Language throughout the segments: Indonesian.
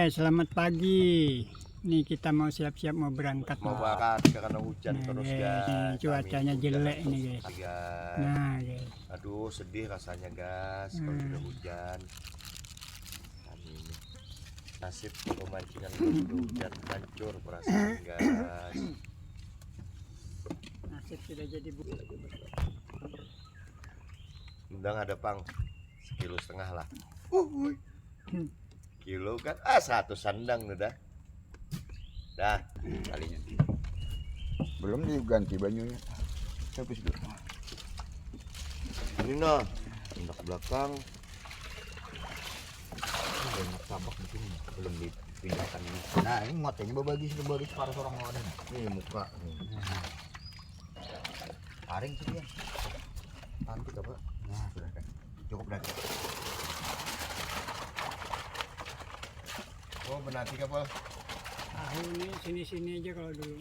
Selamat pagi. Nih kita mau siap-siap mau berangkat. Mau berangkat karena hujan terus guys. Cuacanya jelek nih guys. Nah guys. Aduh sedih rasanya guys kalau sudah hujan. Ini nasib pemancingan sudah hujan hancur perasaan guys. Nasib sudah jadi Undang ada pang 1,5 kilo lah. Kilo kan 1 sandang udah. Dah kalinya. Belum diganti bajunya. Habis dulu. Ini noh, tindak belakang. Banyak tabak di sini, belum dipindahkan ini. Nah, ini matanya berbagi separuh orang ada. Nih muka. Paring sih dia. Cantik apa? Nah, sudah kan. Cukup dah. Oh, benati kapal. tahu nih sini-sini aja kalau dulu.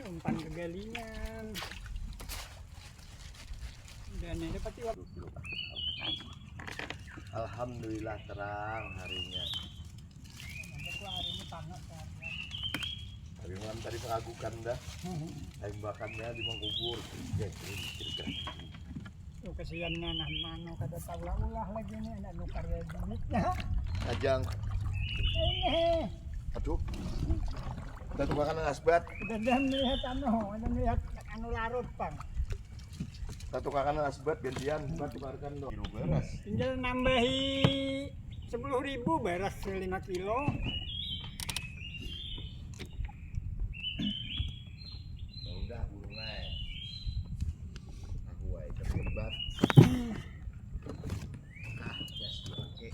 Umpan kegalingan. Dan ini dapat iwak. Alhamdulillah terang harinya. Hari ini panas kan. Hari malam tadi meragukan dah. Tembakannya di Mangkubur. Tuh kesian nanah mano kada tahu ulah lagi nih anak nu karya duitnya. Ajang. Ini. Aduh. Kita tukarkan asbat. Udah melihat ada melihat anu larut bang. Kita tukarkan asbat gantian. Kita tukarkan dong. Kilo beras. Tinggal nambahi 10.000 beras 5 kilo. Udah burung naik. Aku wae terlibat. Oke.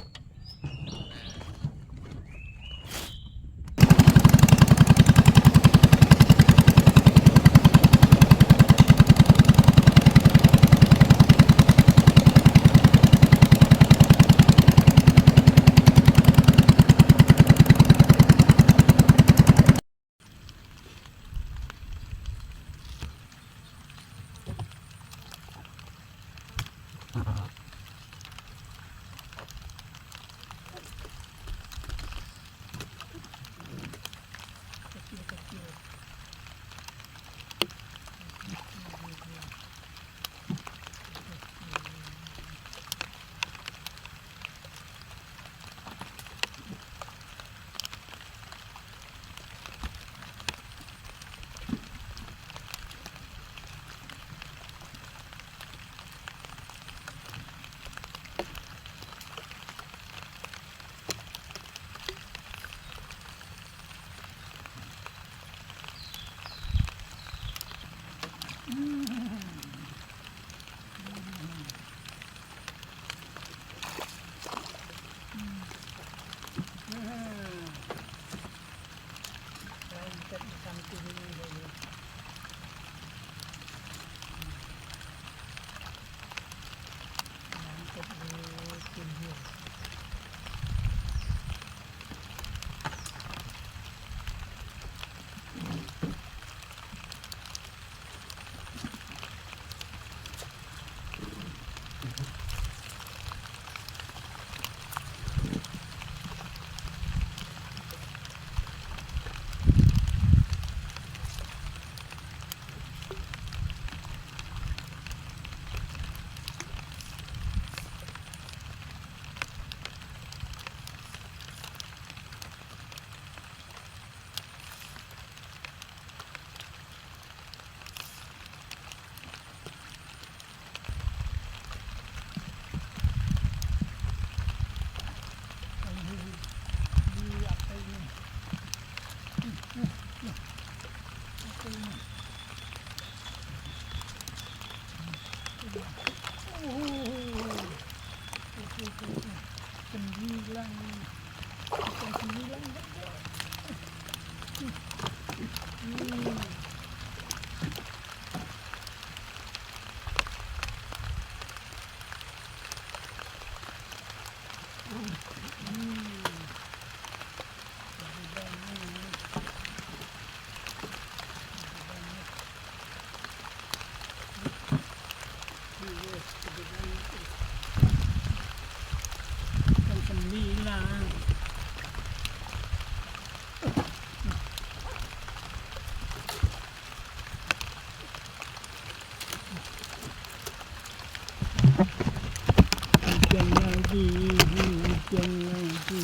hujan lagi.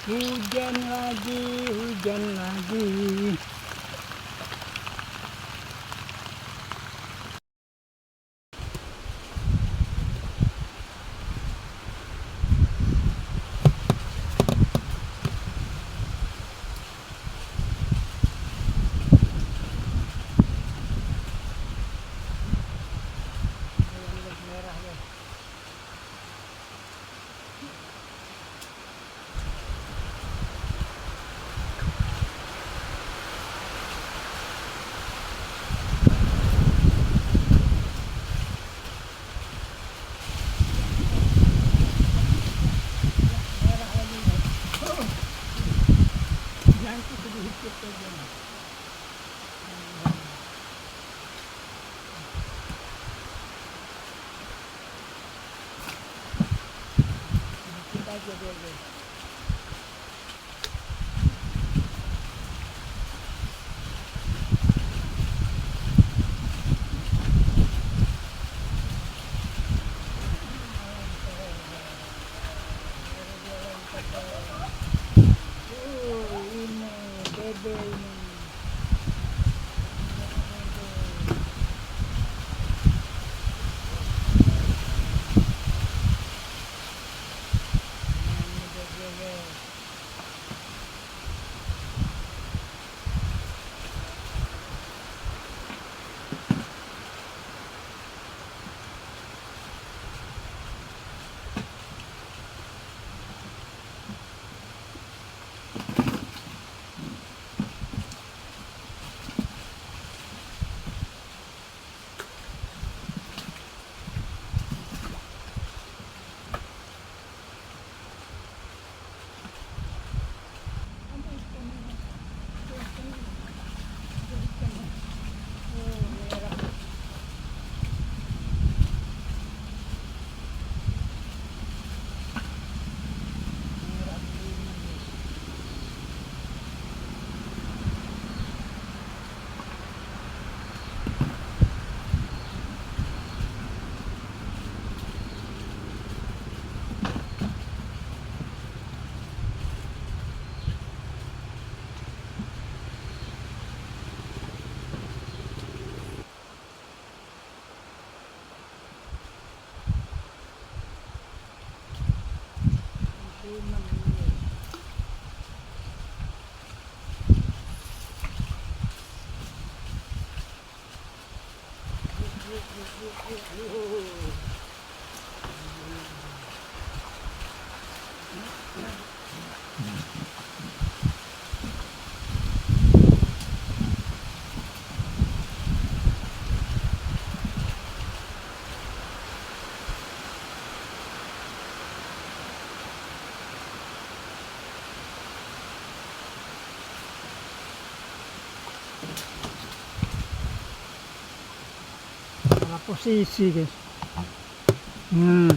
Hujan lagi, hujan lagi. Nanti sedikit saja. Sedikit aja dulu. Ini bebe ini. Salah posisi guys. Hmm.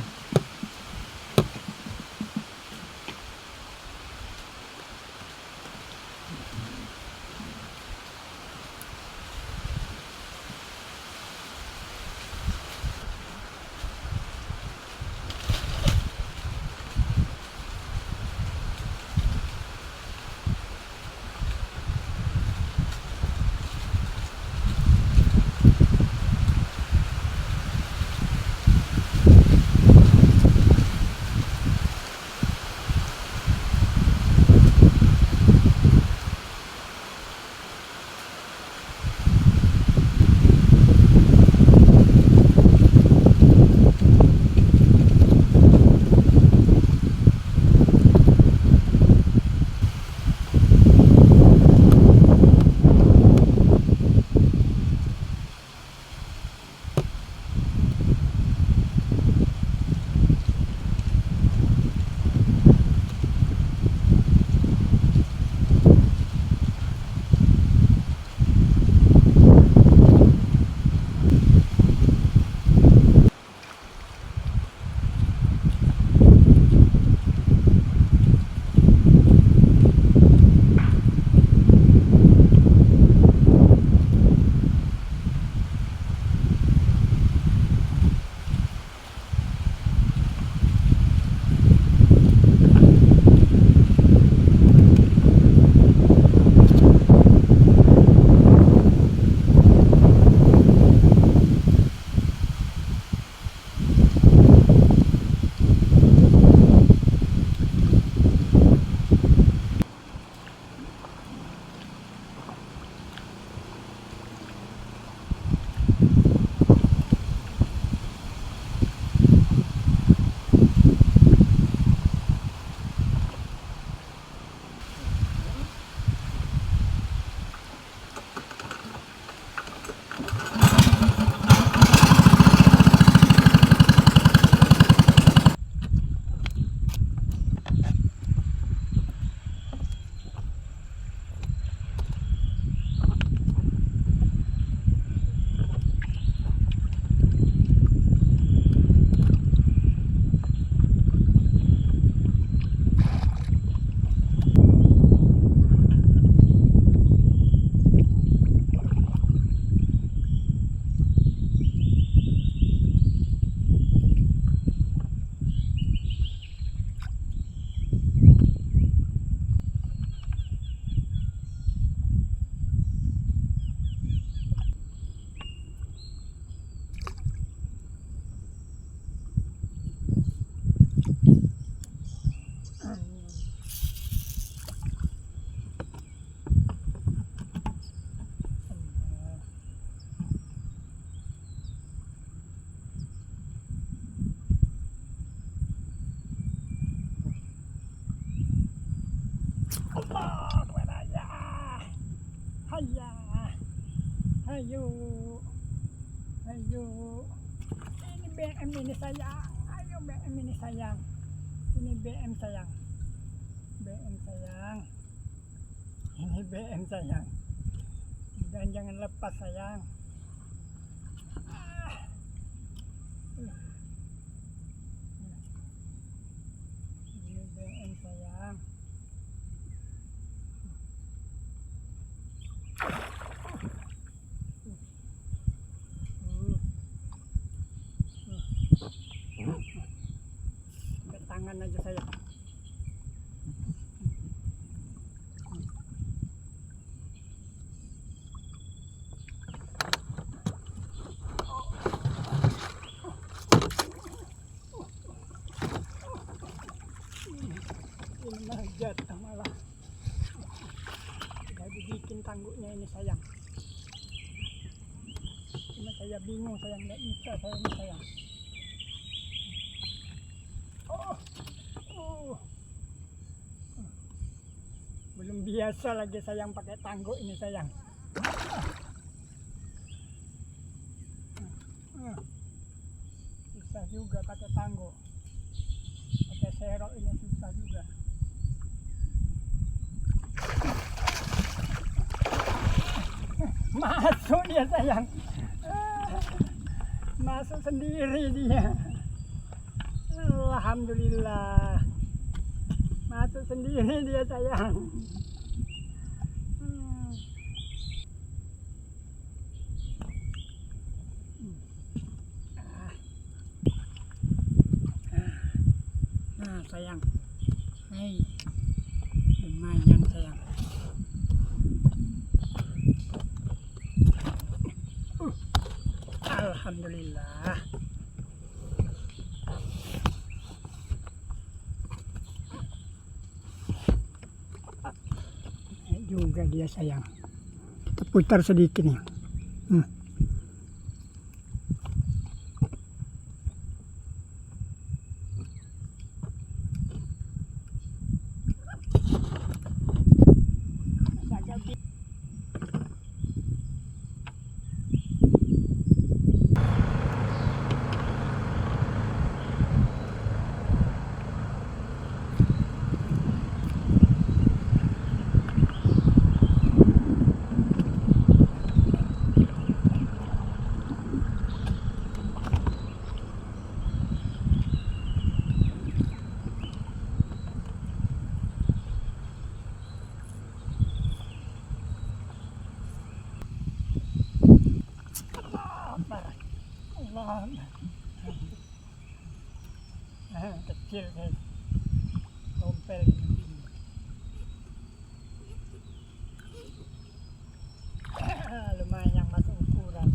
Allah, kuaraya. Hayya. Ayo. Ayo. Ini BM ini sayang. Ayo BM ini sayang. Ini BM sayang. BM sayang. Ini BM sayang. Dan jangan lepas sayang. Ini BM sayang. Pakai tangan aja saya. Ini mah jatuh malah. Jadi bikin tangguknya ini sayang. Cuma saya Saya bingung, saya nggak bisa, saya ini sayang. Belum biasa lagi sayang pakai tangguh ini sayang. Susah juga pakai tangguh. Pakai serok ini susah juga. Masuk dia sayang. Masuk sendiri dia. Alhamdulillah. Masuk sendiri dia sayang. Nah sayang. Hei. Lumayan sayang. Alhamdulillah. Juga dia sayang. Kita putar sedikit nih. Kecil guys, tompel lumayan masuk ukuran.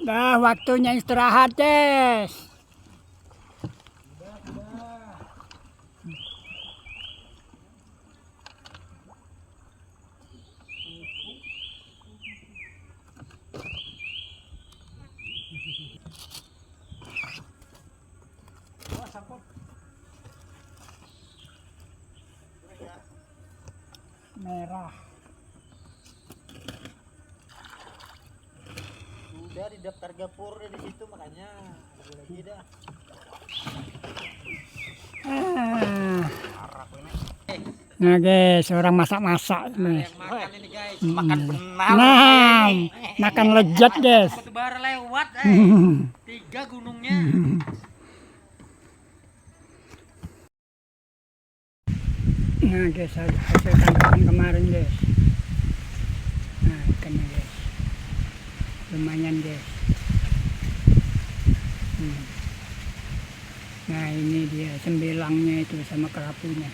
Dah waktunya istirahat, Des. Merah. Udah di daftar gapur di situ makanya lagi dah. Nah guys, orang masak-masak nih. Makan ini guys, makan benar. Nah, makan lezat guys. Batu bara lewat, 3 gunungnya. Nah guys, hasil tangkapan kemarin guys. Nah ikannya guys, lumayan guys. Nah ini dia sembilangnya itu sama kerapunya.